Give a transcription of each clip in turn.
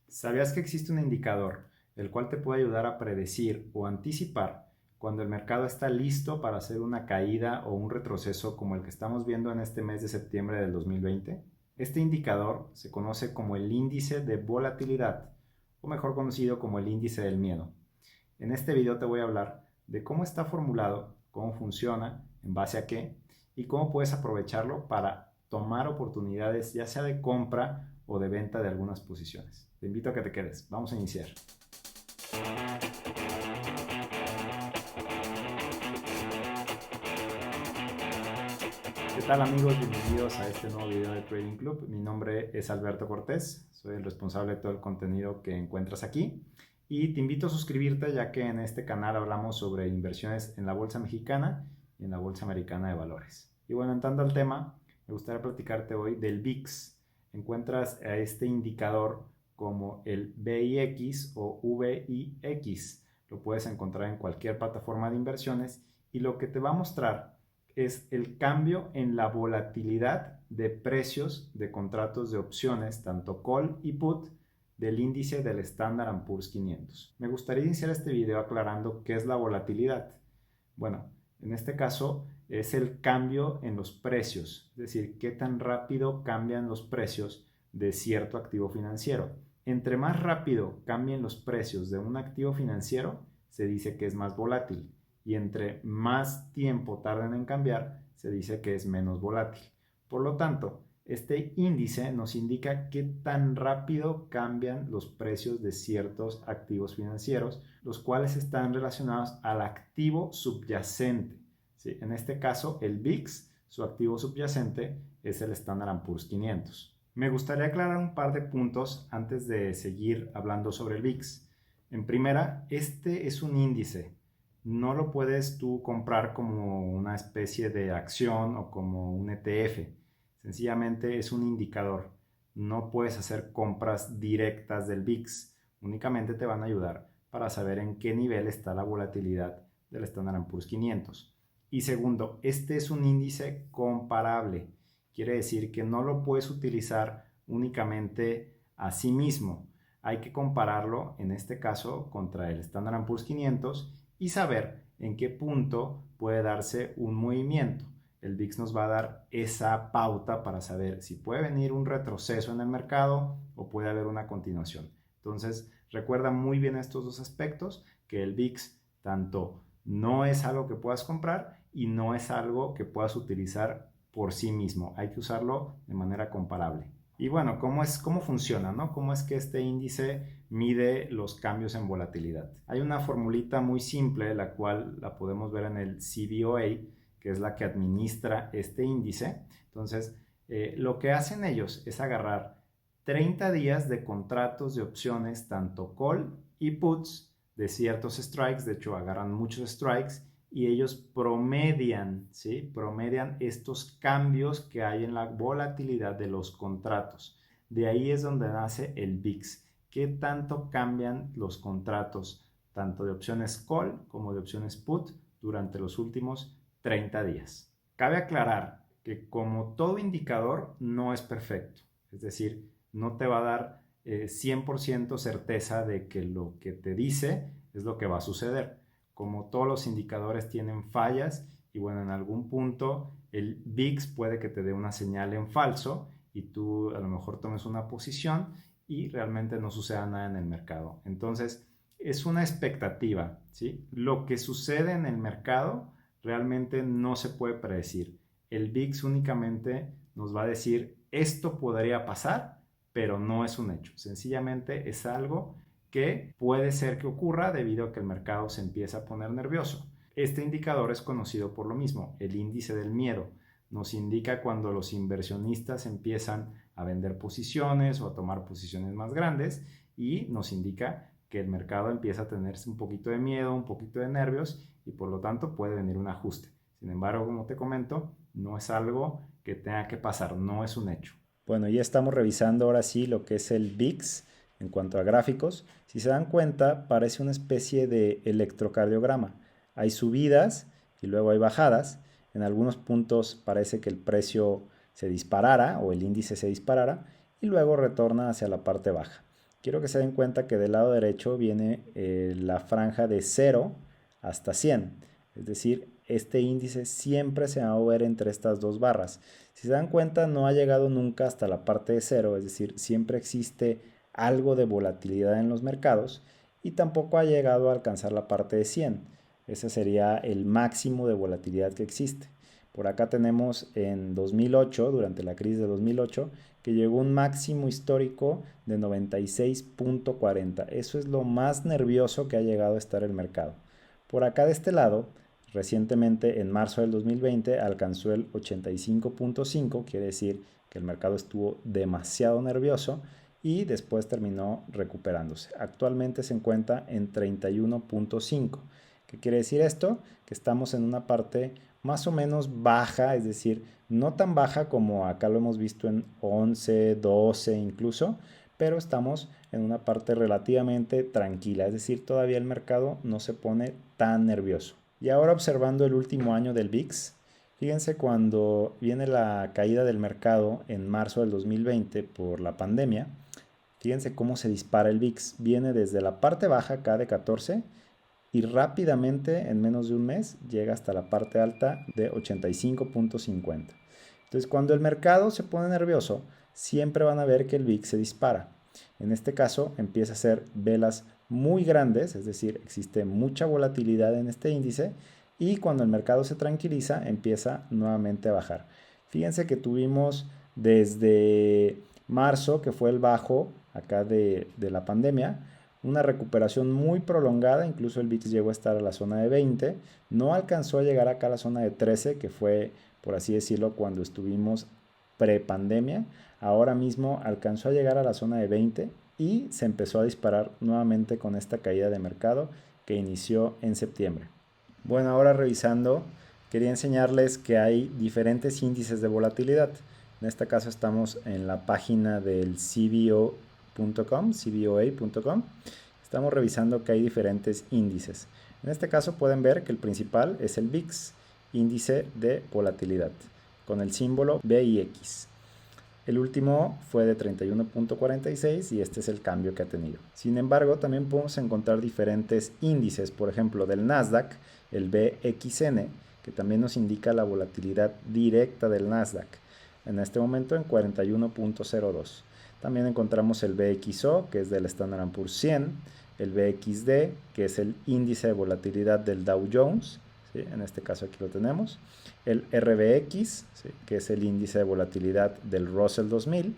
¿Sabías que existe un indicador el cual te puede ayudar a predecir o anticipar cuando el mercado está listo para hacer una caída o un retroceso como el que estamos viendo en este mes de septiembre del 2020? Este indicador se conoce como el índice de volatilidad, o mejor conocido como el índice del miedo. En este video te voy a hablar de cómo está formulado, cómo funciona, en base a qué, y cómo puedes aprovecharlo para tomar oportunidades ya sea de compra o de venta de algunas posiciones. Te invito a que te quedes. Vamos a iniciar. ¿Qué tal, amigos? Bienvenidos a este nuevo video de Trading Club. Mi nombre es Alberto Cortés, soy el responsable de todo el contenido que encuentras aquí y te invito a suscribirte, ya que en este canal hablamos sobre inversiones en la bolsa mexicana y en la bolsa americana de valores. Y bueno, entrando al tema, me gustaría platicarte hoy del VIX. Encuentras a este indicador como el VIX o VIX. Lo puedes encontrar en cualquier plataforma de inversiones y lo que te va a mostrar es el cambio en la volatilidad de precios de contratos de opciones, tanto call y put, del índice del Standard & Poor's 500. Me gustaría iniciar este video aclarando qué es la volatilidad. Bueno, en este caso es el cambio en los precios, es decir, qué tan rápido cambian los precios de cierto activo financiero. Entre más rápido cambien los precios de un activo financiero, se dice que es más volátil, y entre más tiempo tarden en cambiar, se dice que es menos volátil. Por lo tanto, este índice nos indica qué tan rápido cambian los precios de ciertos activos financieros, los cuales están relacionados al activo subyacente. ¿Sí? En este caso, el VIX, su activo subyacente es el Standard & Poor's 500. Me gustaría aclarar un par de puntos antes de seguir hablando sobre el VIX. En primera, este es un índice. No lo puedes tú comprar como una especie de acción o como un ETF. Sencillamente es un indicador. No puedes hacer compras directas del VIX. Únicamente te van a ayudar para saber en qué nivel está la volatilidad del Standard & Poor's 500. Y segundo, este es un índice comparable. Quiere decir que no lo puedes utilizar únicamente a sí mismo. Hay que compararlo, en este caso, contra el Standard & Poor's 500 y saber en qué punto puede darse un movimiento. El VIX nos va a dar esa pauta para saber si puede venir un retroceso en el mercado o puede haber una continuación. Entonces, recuerda muy bien estos dos aspectos, que el VIX tanto no es algo que puedas comprar y no es algo que puedas utilizar por sí mismo. Hay que usarlo de manera comparable. Y bueno, ¿cómo funciona, no? ¿Cómo es que este índice mide los cambios en volatilidad? Hay una formulita muy simple, la cual la podemos ver en el CBOE, que es la que administra este índice. Entonces, lo que hacen ellos es agarrar 30 días de contratos de opciones, tanto call y puts, de ciertos strikes. De hecho, agarran muchos strikes y ellos promedian, ¿sí? Promedian estos cambios que hay en la volatilidad de los contratos. De ahí es donde nace el VIX. ¿Qué tanto cambian los contratos, tanto de opciones call como de opciones put, durante los últimos 30 días? Cabe aclarar que, como todo indicador, no es perfecto. Es decir, no te va a dar 100% certeza de que lo que te dice es lo que va a suceder. Como todos los indicadores tienen fallas, y bueno, en algún punto el VIX puede que te dé una señal en falso y tú a lo mejor tomes una posición y realmente no suceda nada en el mercado. Entonces, es una expectativa, ¿sí? Lo que sucede en el mercado realmente no se puede predecir. El VIX únicamente nos va a decir esto podría pasar, pero no es un hecho. Sencillamente es algo que puede ser que ocurra debido a que el mercado se empieza a poner nervioso. Este indicador es conocido por lo mismo, el índice del miedo. Nos indica cuando los inversionistas empiezan a vender posiciones o a tomar posiciones más grandes, y nos indica que el mercado empieza a tener un poquito de miedo, un poquito de nervios, y por lo tanto puede venir un ajuste. Sin embargo, como te comento, no es algo que tenga que pasar, no es un hecho. Bueno, ya estamos revisando ahora sí lo que es el VIX en cuanto a gráficos. Si se dan cuenta, parece una especie de electrocardiograma. Hay subidas y luego hay bajadas. En algunos puntos parece que el precio se disparara o el índice se disparara y luego retorna hacia la parte baja. quiero que se den cuenta que del lado derecho viene la franja de 0 hasta 100. Es decir, este índice siempre se va a mover entre estas dos barras. Si se dan cuenta, no ha llegado nunca hasta la parte de 0, es decir, siempre existe algo de volatilidad en los mercados y tampoco ha llegado a alcanzar la parte de 100. Ese sería el máximo de volatilidad que existe. Por acá tenemos en 2008, durante la crisis de 2008, que llegó un máximo histórico de 96.40. Eso es lo más nervioso que ha llegado a estar el mercado. Por acá de este lado, recientemente en marzo del 2020 alcanzó el 85.5, quiere decir que el mercado estuvo demasiado nervioso y después terminó recuperándose. Actualmente se encuentra en 31.5. ¿Qué quiere decir esto? Que estamos en una parte más o menos baja, es decir, no tan baja como acá lo hemos visto en 11, 12 incluso, pero estamos en una parte relativamente tranquila, es decir, todavía el mercado no se pone tan nervioso. Y ahora observando el último año del VIX, fíjense cuando viene la caída del mercado en marzo del 2020 por la pandemia, fíjense cómo se dispara el VIX, viene desde la parte baja acá de 14 y rápidamente en menos de un mes llega hasta la parte alta de 85.50. Entonces cuando el mercado se pone nervioso, siempre van a ver que el VIX se dispara. En este caso empieza a ser velas muy grandes, es decir, existe mucha volatilidad en este índice y cuando el mercado se tranquiliza empieza nuevamente a bajar. Fíjense que tuvimos desde marzo, que fue el bajo acá de la pandemia, una recuperación muy prolongada, incluso el VIX llegó a estar a la zona de 20, no alcanzó a llegar acá a la zona de 13, que fue, por así decirlo, cuando estuvimos pre-pandemia. Ahora mismo alcanzó a llegar a la zona de 20 y se empezó a disparar nuevamente con esta caída de mercado que inició en septiembre. Bueno, ahora revisando, quería enseñarles que hay diferentes índices de volatilidad. En este caso estamos en la página del CBOA.com. Estamos revisando que hay diferentes índices. En este caso pueden ver que el principal es el VIX, índice de volatilidad, con el símbolo VIX. El último fue de 31.46 y este es el cambio que ha tenido. Sin embargo, también podemos encontrar diferentes índices, por ejemplo, del Nasdaq, el BXN, que también nos indica la volatilidad directa del Nasdaq. En este momento en 41.02. También encontramos el BXO, que es del Standard & Poor's 100, el BXD, que es el índice de volatilidad del Dow Jones, ¿sí? En este caso aquí lo tenemos, el RBX, ¿sí? Que es el índice de volatilidad del Russell 2000,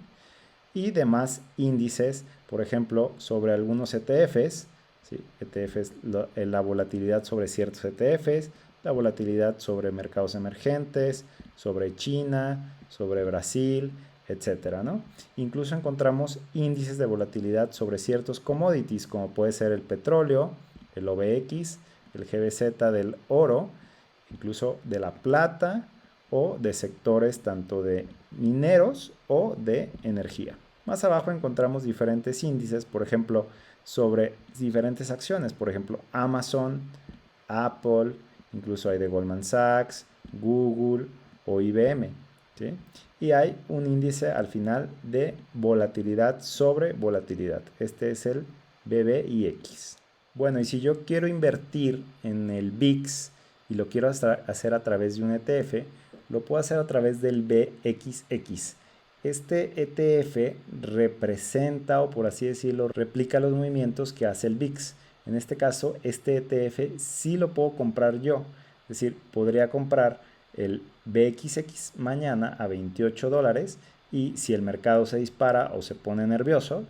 y demás índices, por ejemplo, sobre algunos ETFs, ¿sí? ETFs, la volatilidad sobre ciertos ETFs, la volatilidad sobre mercados emergentes, sobre China, sobre Brasil, etcétera, ¿no? Incluso encontramos índices de volatilidad sobre ciertos commodities, como puede ser el petróleo, el OBX, el GBZ del oro, incluso de la plata o de sectores tanto de mineros o de energía. Más abajo encontramos diferentes índices, por ejemplo, sobre diferentes acciones, por ejemplo, Amazon, Apple, incluso hay de Goldman Sachs, Google o IBM, ¿sí? Y hay un índice al final de volatilidad sobre volatilidad. Este es el BBIX. Bueno, y si yo quiero invertir en el VIX y lo quiero hacer a través de un ETF, lo puedo hacer a través del BXX. Este ETF representa, o por así decirlo, replica los movimientos que hace el VIX. En este caso, este ETF sí lo puedo comprar yo. Es decir, podría comprar el BXX mañana a $28 y si el mercado se dispara o se pone nervioso,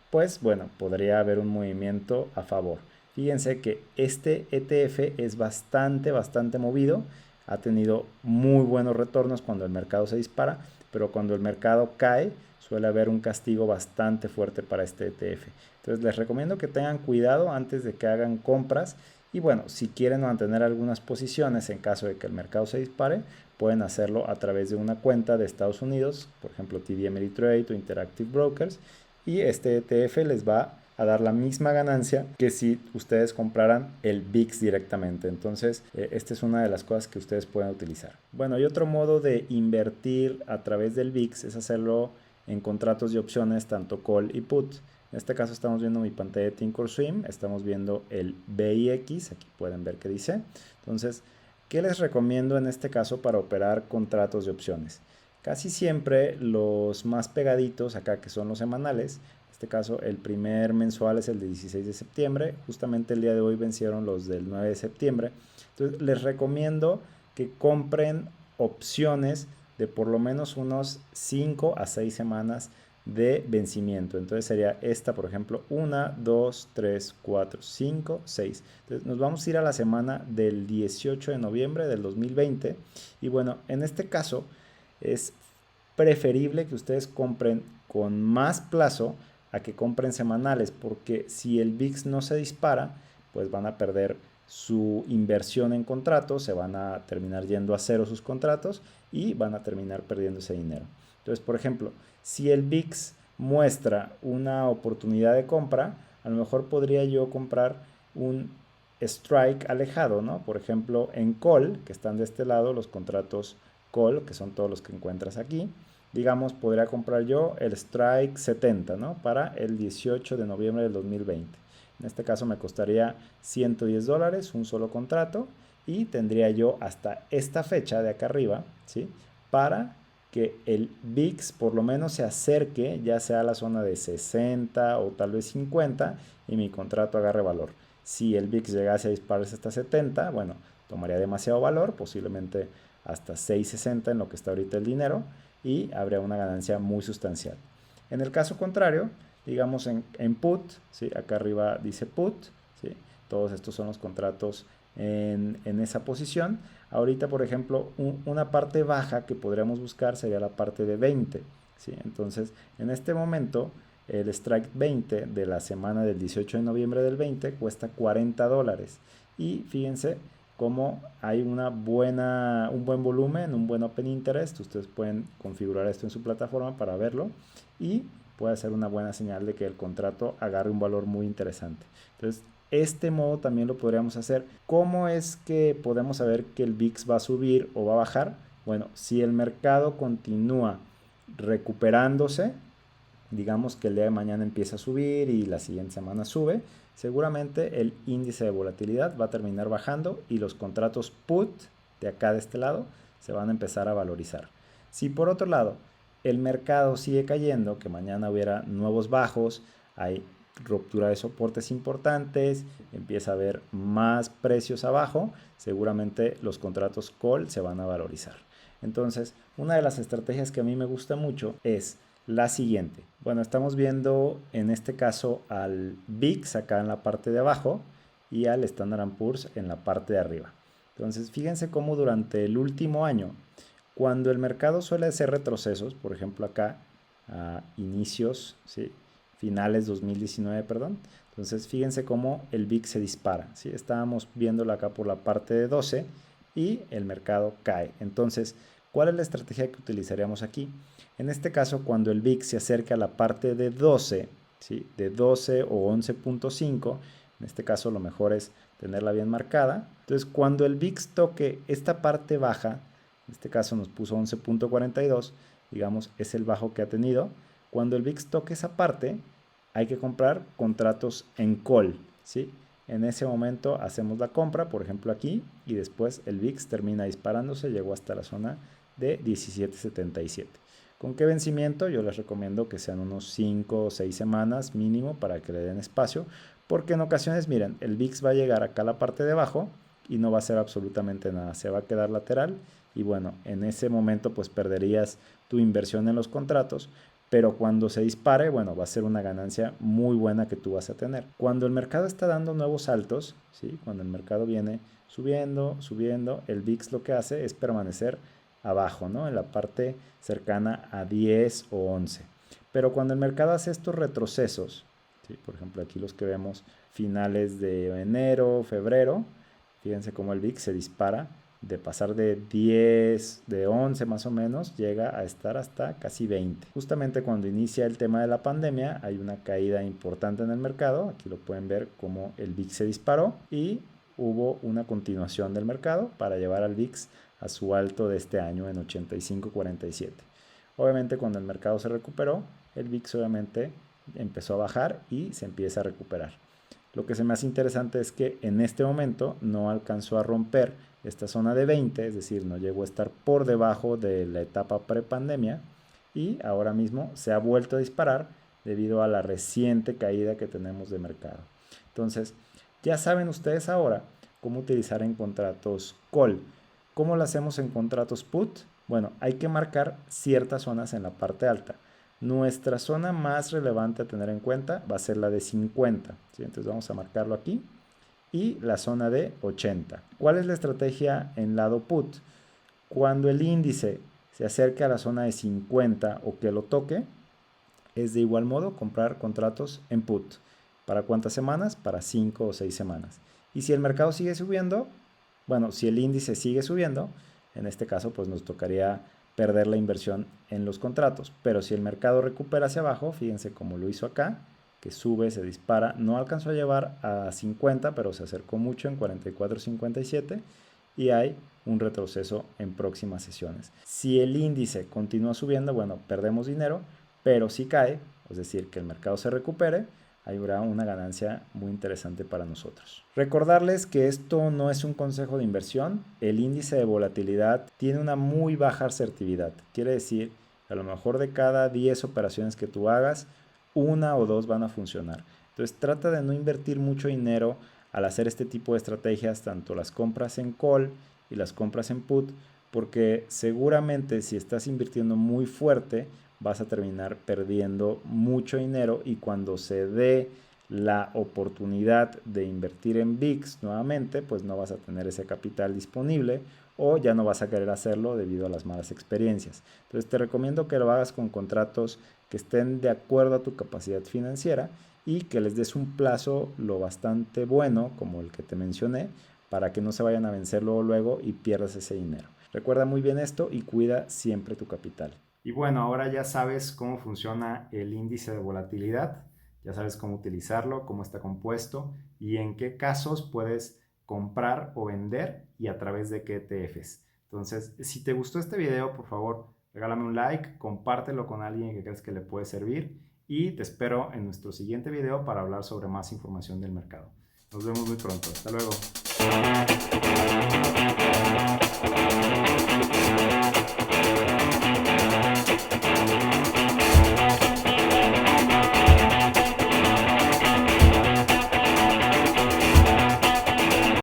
pues bueno, podría haber un movimiento a favor. Fíjense que este ETF es bastante movido, ha tenido muy buenos retornos cuando el mercado se dispara, pero cuando el mercado cae suele haber un castigo bastante fuerte para este ETF. Entonces les recomiendo que tengan cuidado antes de que hagan compras. Y bueno, si quieren mantener algunas posiciones en caso de que el mercado se dispare, pueden hacerlo a través de una cuenta de Estados Unidos, por ejemplo TD Ameritrade o Interactive Brokers, y este ETF les va a dar la misma ganancia que si ustedes compraran el VIX directamente. Entonces, esta es una de las cosas que ustedes pueden utilizar. Bueno, y otro modo de invertir a través del VIX es hacerlo en contratos y opciones, tanto call y put. En este caso estamos viendo mi pantalla de Thinkorswim, estamos viendo el VIX, aquí pueden ver qué dice. Entonces, ¿qué les recomiendo en este caso para operar contratos de opciones? Casi siempre los más pegaditos acá, que son los semanales, en este caso el primer mensual es el de 16 de septiembre, justamente el día de hoy vencieron los del 9 de septiembre. Entonces les recomiendo que compren opciones de por lo menos unos 5 a 6 semanas de vencimiento. Entonces sería esta, por ejemplo, 1, 2, 3, 4, 5, 6. Entonces nos vamos a ir a la semana del 18 de noviembre del 2020. Y bueno, en este caso es preferible que ustedes compren con más plazo a que compren semanales, porque si el VIX no se dispara, pues van a perder su inversión en contratos, se van a terminar yendo a cero sus contratos y van a terminar perdiendo ese dinero. Entonces, por ejemplo, si el VIX muestra una oportunidad de compra, a lo mejor podría yo comprar un strike alejado, ¿no? Por ejemplo, en call, que están de este lado, los contratos call, que son todos los que encuentras aquí, digamos, podría comprar yo el strike 70, ¿no? Para el 18 de noviembre del 2020. En este caso me costaría $110, un solo contrato, y tendría yo hasta esta fecha de acá arriba, ¿sí? Para que el VIX por lo menos se acerque, ya sea a la zona de 60 o tal vez 50, y mi contrato agarre valor. Si el VIX llegase a dispararse hasta 70, bueno, tomaría demasiado valor, posiblemente hasta 6.60 en lo que está ahorita el dinero, y habría una ganancia muy sustancial. En el caso contrario, digamos en put, ¿sí? Acá arriba dice put, ¿sí? Todos estos son los contratos en esa posición. Ahorita, por ejemplo, una parte baja que podríamos buscar sería la parte de 20, ¿sí? Entonces, en este momento, el strike 20 de la semana del 18 de noviembre del 20 cuesta $40. Y fíjense cómo hay un buen volumen, un buen open interest. Ustedes pueden configurar esto en su plataforma para verlo y puede ser una buena señal de que el contrato agarre un valor muy interesante. Entonces, este modo también lo podríamos hacer. ¿Cómo es que podemos saber que el VIX va a subir o va a bajar? Bueno, si el mercado continúa recuperándose, digamos que el día de mañana empieza a subir y la siguiente semana sube, seguramente el índice de volatilidad va a terminar bajando y los contratos put de acá de este lado se van a empezar a valorizar. Si por otro lado el mercado sigue cayendo, que mañana hubiera nuevos bajos, hay ruptura de soportes importantes, empieza a haber más precios abajo, seguramente los contratos call se van a valorizar. Entonces, una de las estrategias que a mí me gusta mucho es la siguiente. Bueno, estamos viendo en este caso al VIX acá en la parte de abajo y al Standard & Poor's en la parte de arriba. Entonces, fíjense cómo durante el último año, cuando el mercado suele hacer retrocesos, por ejemplo acá a inicios, ¿sí? Finales 2019, perdón. Entonces, fíjense cómo el VIX se dispara, ¿sí? Estábamos viéndolo acá por la parte de 12 y el mercado cae. Entonces, ¿cuál es la estrategia que utilizaríamos aquí? En este caso, cuando el VIX se acerca a la parte de 12, ¿sí? De 12 o 11.5, en este caso lo mejor es tenerla bien marcada. Entonces, cuando el VIX toque esta parte baja, en este caso nos puso 11.42, digamos, es el bajo que ha tenido. Cuando el VIX toque esa parte, hay que comprar contratos en call, ¿sí? En ese momento hacemos la compra, por ejemplo aquí, y después el VIX termina disparándose, llegó hasta la zona de 17.77. ¿Con qué vencimiento? Yo les recomiendo que sean unos 5 o 6 semanas mínimo para que le den espacio, porque en ocasiones, miren, el VIX va a llegar acá a la parte de abajo y no va a hacer absolutamente nada, se va a quedar lateral y bueno, en ese momento pues perderías tu inversión en los contratos, pero cuando se dispare, bueno, va a ser una ganancia muy buena que tú vas a tener. Cuando el mercado está dando nuevos saltos, ¿sí? Cuando el mercado viene subiendo, subiendo, el VIX lo que hace es permanecer abajo, ¿no? En la parte cercana a 10 o 11. Pero cuando el mercado hace estos retrocesos, ¿sí? Por ejemplo, aquí los que vemos finales de enero, febrero, fíjense cómo el VIX se dispara de pasar de 10, de 11 más o menos, llega a estar hasta casi 20. Justamente cuando inicia el tema de la pandemia, hay una caída importante en el mercado. Aquí lo pueden ver cómo el VIX se disparó y hubo una continuación del mercado para llevar al VIX a su alto de este año en 85.47. Obviamente cuando el mercado se recuperó, el VIX obviamente empezó a bajar y se empieza a recuperar. Lo que se me hace interesante es que en este momento no alcanzó a romper esta zona de 20, es decir, no llegó a estar por debajo de la etapa prepandemia y ahora mismo se ha vuelto a disparar debido a la reciente caída que tenemos de mercado. Entonces, ya saben ustedes ahora cómo utilizar en contratos call. ¿Cómo lo hacemos en contratos put? Bueno, hay que marcar ciertas zonas en la parte alta. Nuestra zona más relevante a tener en cuenta va a ser la de 50. ¿Sí? Entonces vamos a marcarlo aquí. Y la zona de 80. ¿Cuál es la estrategia en lado put? Cuando el índice se acerque a la zona de 50 o que lo toque, es de igual modo comprar contratos en put. ¿Para cuántas semanas? Para 5 o 6 semanas. Y si el mercado sigue subiendo, bueno, si el índice sigue subiendo, en este caso pues nos tocaría perder la inversión en los contratos. Pero si el mercado recupera hacia abajo, fíjense cómo lo hizo acá, que sube, se dispara, no alcanzó a llevar a 50, pero se acercó mucho en 44.57 y hay un retroceso en próximas sesiones. Si el índice continúa subiendo, bueno, perdemos dinero, pero si cae, es decir, que el mercado se recupere, habrá una ganancia muy interesante para nosotros. Recordarles que esto no es un consejo de inversión. El índice de volatilidad tiene una muy baja asertividad. Quiere decir que a lo mejor de cada 10 operaciones que tú hagas, una o dos van a funcionar. Entonces trata de no invertir mucho dinero al hacer este tipo de estrategias, tanto las compras en call y las compras en put, porque seguramente si estás invirtiendo muy fuerte, vas a terminar perdiendo mucho dinero y cuando se dé la oportunidad de invertir en VIX nuevamente, pues no vas a tener ese capital disponible o ya no vas a querer hacerlo debido a las malas experiencias. Entonces te recomiendo que lo hagas con contratos que estén de acuerdo a tu capacidad financiera y que les des un plazo lo bastante bueno como el que te mencioné para que no se vayan a vencer luego y pierdas ese dinero. Recuerda muy bien esto y cuida siempre tu capital. Y bueno, ahora ya sabes cómo funciona el índice de volatilidad, ya sabes cómo utilizarlo, cómo está compuesto y en qué casos puedes comprar o vender y a través de qué ETFs. Entonces, si te gustó este video, por favor, regálame un like, compártelo con alguien que creas que le puede servir y te espero en nuestro siguiente video para hablar sobre más información del mercado. Nos vemos muy pronto. Hasta luego.